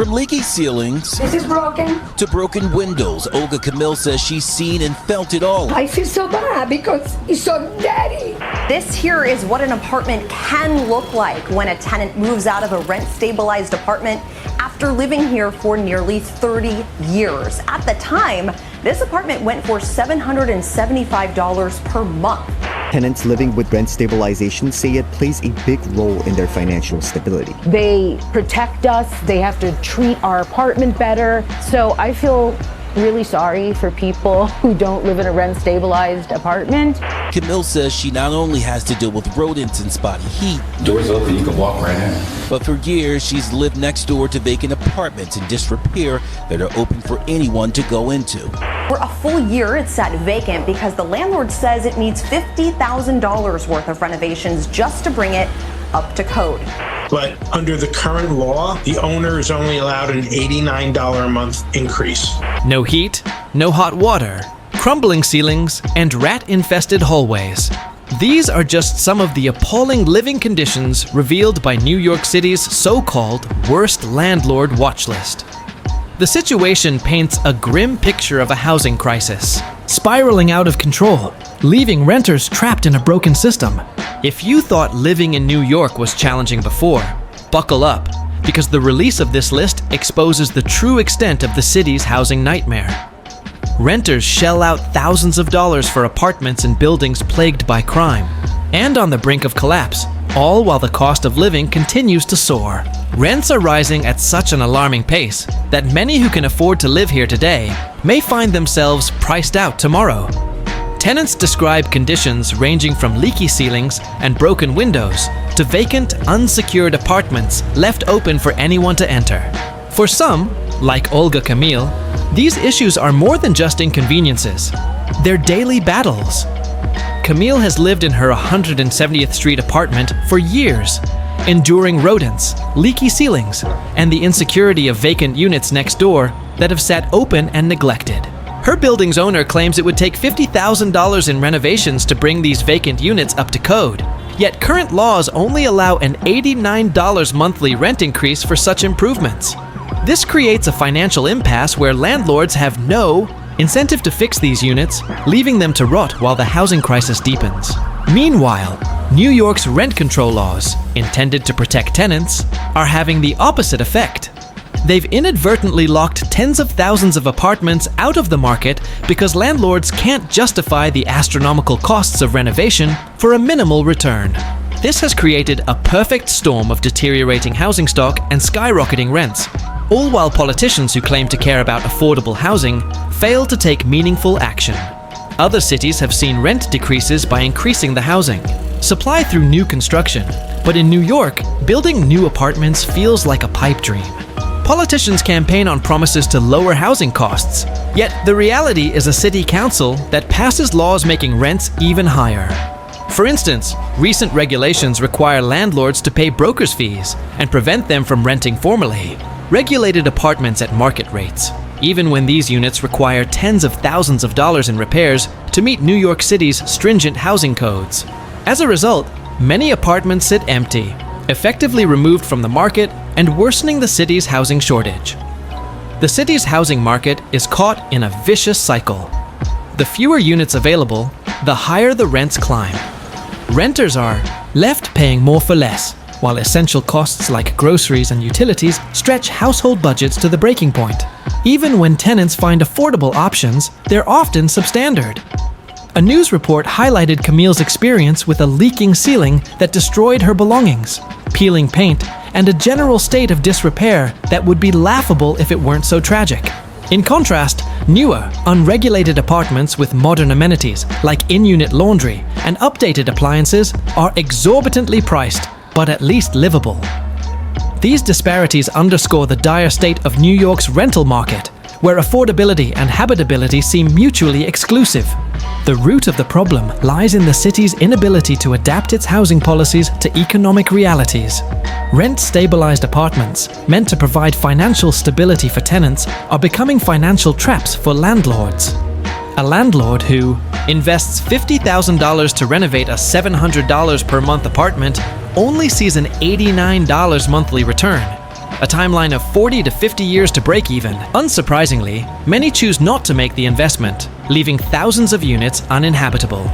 From leaky ceilings This is broken. to broken windows, Olga Camille says she's seen and felt it all. I feel so bad because it's so dirty. This here is what an apartment can look like when a tenant moves out of a rent-stabilized apartment after living here for nearly 30 years. At the time, this apartment went for $775 per month. Tenants living with rent stabilization say it plays a big role in their financial stability. They protect us, they have to treat our apartment better. So I feel really sorry for people who don't live in a rent-stabilized apartment. Camille says she not only has to deal with rodents and spotty heat, Doors open, you can walk right in. but for years she's lived next door to vacant apartments in disrepair that are open for anyone to go into. For a full year, it sat vacant because the landlord says it needs $50,000 worth of renovations just to bring it up to code. But under the current law, the owner is only allowed an $89 a month increase. No heat, no hot water, crumbling ceilings, and rat-infested hallways. These are just some of the appalling living conditions revealed by New York City's so-called worst landlord watch list. The situation paints a grim picture of a housing crisis, spiraling out of control, leaving renters trapped in a broken system. If you thought living in New York was challenging before, buckle up, because the release of this list exposes the true extent of the city's housing nightmare. Renters shell out thousands of dollars for apartments in buildings plagued by crime and on the brink of collapse, all while the cost of living continues to soar. Rents are rising at such an alarming pace that many who can afford to live here today may find themselves priced out tomorrow. Tenants describe conditions ranging from leaky ceilings and broken windows to vacant, unsecured apartments left open for anyone to enter. For some, like Olga Camille, these issues are more than just inconveniences. They're daily battles. Camille has lived in her 170th Street apartment for years, enduring rodents, leaky ceilings, and the insecurity of vacant units next door that have sat open and neglected. Her building's owner claims it would take $50,000 in renovations to bring these vacant units up to code. Yet current laws only allow an $89 monthly rent increase for such improvements. This creates a financial impasse where landlords have no incentive to fix these units, leaving them to rot while the housing crisis deepens. Meanwhile, New York's rent control laws, intended to protect tenants, are having the opposite effect. They've inadvertently locked tens of thousands of apartments out of the market because landlords can't justify the astronomical costs of renovation for a minimal return. This has created a perfect storm of deteriorating housing stock and skyrocketing rents, all while politicians who claim to care about affordable housing fail to take meaningful action. Other cities have seen rent decreases by increasing the housing supply through new construction, but in New York, building new apartments feels like a pipe dream. Politicians campaign on promises to lower housing costs, yet the reality is a city council that passes laws making rents even higher. For instance, recent regulations require landlords to pay brokers' fees and prevent them from renting formally, regulated apartments at market rates, even when these units require tens of thousands of dollars in repairs to meet New York City's stringent housing codes. As a result, many apartments sit empty, effectively removed from the market and worsening the city's housing shortage. The city's housing market is caught in a vicious cycle. The fewer units available, the higher the rents climb. Renters are left paying more for less, while essential costs like groceries and utilities stretch household budgets to the breaking point. Even when tenants find affordable options, they're often substandard. A news report highlighted Camille's experience with a leaking ceiling that destroyed her belongings, peeling paint, and a general state of disrepair that would be laughable if it weren't so tragic. In contrast, newer, unregulated apartments with modern amenities like in-unit laundry and updated appliances are exorbitantly priced, but at least livable. These disparities underscore the dire state of New York's rental market, where affordability and habitability seem mutually exclusive. The root of the problem lies in the city's inability to adapt its housing policies to economic realities. Rent-stabilized apartments, meant to provide financial stability for tenants, are becoming financial traps for landlords. A landlord who invests $50,000 to renovate a $700 per month apartment only sees an $89 monthly return, a timeline of 40 to 50 years to break even. Unsurprisingly, many choose not to make the investment, leaving thousands of units uninhabitable.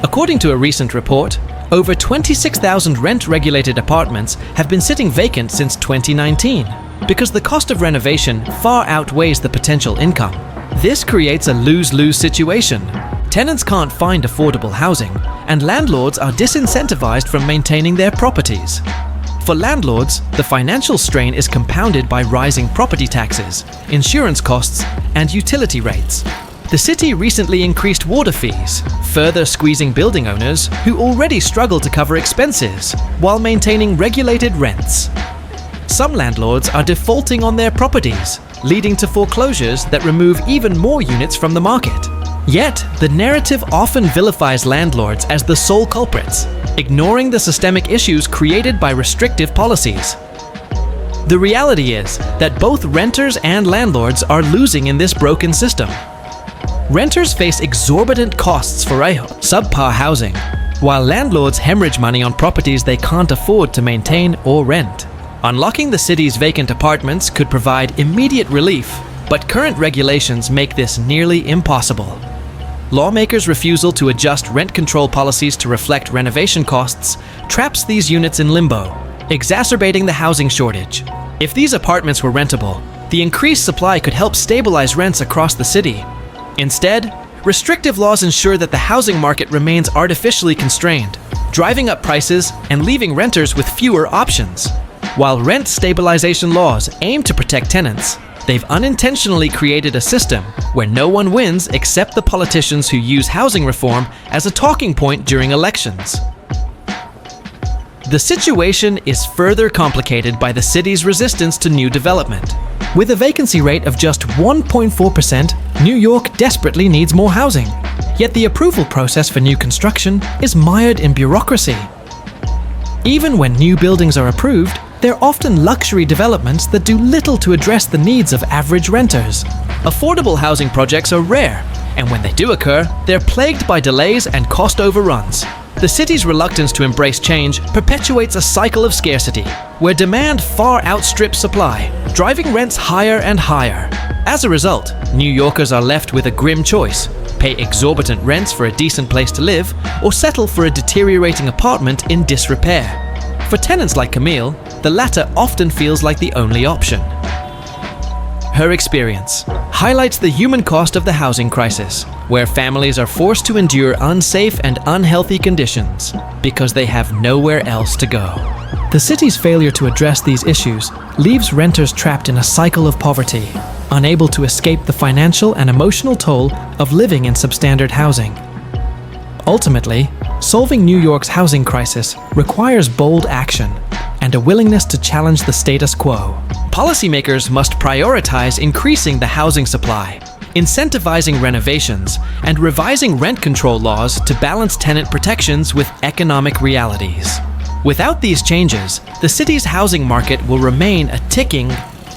According to a recent report, over 26,000 rent-regulated apartments have been sitting vacant since 2019 because the cost of renovation far outweighs the potential income. This creates a lose-lose situation. Tenants can't find affordable housing, and landlords are disincentivized from maintaining their properties. For landlords, the financial strain is compounded by rising property taxes, insurance costs, and utility rates. The city recently increased water fees, further squeezing building owners who already struggle to cover expenses while maintaining regulated rents. Some landlords are defaulting on their properties, leading to foreclosures that remove even more units from the market. Yet, the narrative often vilifies landlords as the sole culprits, ignoring the systemic issues created by restrictive policies. The reality is that both renters and landlords are losing in this broken system. Renters face exorbitant costs for subpar housing, while landlords hemorrhage money on properties they can't afford to maintain or rent. Unlocking the city's vacant apartments could provide immediate relief, but current regulations make this nearly impossible. Lawmakers' refusal to adjust rent control policies to reflect renovation costs traps these units in limbo, exacerbating the housing shortage. If these apartments were rentable, the increased supply could help stabilize rents across the city. Instead, restrictive laws ensure that the housing market remains artificially constrained, driving up prices and leaving renters with fewer options. While rent stabilization laws aim to protect tenants, they've unintentionally created a system where no one wins except the politicians who use housing reform as a talking point during elections. The situation is further complicated by the city's resistance to new development. With a vacancy rate of just 1.4%, New York desperately needs more housing. Yet the approval process for new construction is mired in bureaucracy. Even when new buildings are approved, they're often luxury developments that do little to address the needs of average renters. Affordable housing projects are rare, and when they do occur, they're plagued by delays and cost overruns. The city's reluctance to embrace change perpetuates a cycle of scarcity, where demand far outstrips supply, driving rents higher and higher. As a result, New Yorkers are left with a grim choice: pay exorbitant rents for a decent place to live, or settle for a deteriorating apartment in disrepair. For tenants like Camille, the latter often feels like the only option. Her experience highlights the human cost of the housing crisis, where families are forced to endure unsafe and unhealthy conditions because they have nowhere else to go. The city's failure to address these issues leaves renters trapped in a cycle of poverty, unable to escape the financial and emotional toll of living in substandard housing. Ultimately, solving New York's housing crisis requires bold action and a willingness to challenge the status quo. Policymakers must prioritize increasing the housing supply, incentivizing renovations, and revising rent control laws to balance tenant protections with economic realities. Without these changes, the city's housing market will remain a ticking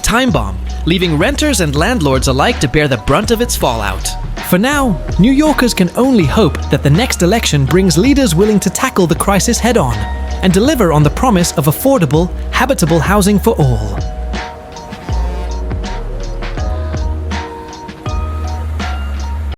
time bomb, leaving renters and landlords alike to bear the brunt of its fallout. For now, New Yorkers can only hope that the next election brings leaders willing to tackle the crisis head-on and deliver on the promise of affordable, habitable housing for all.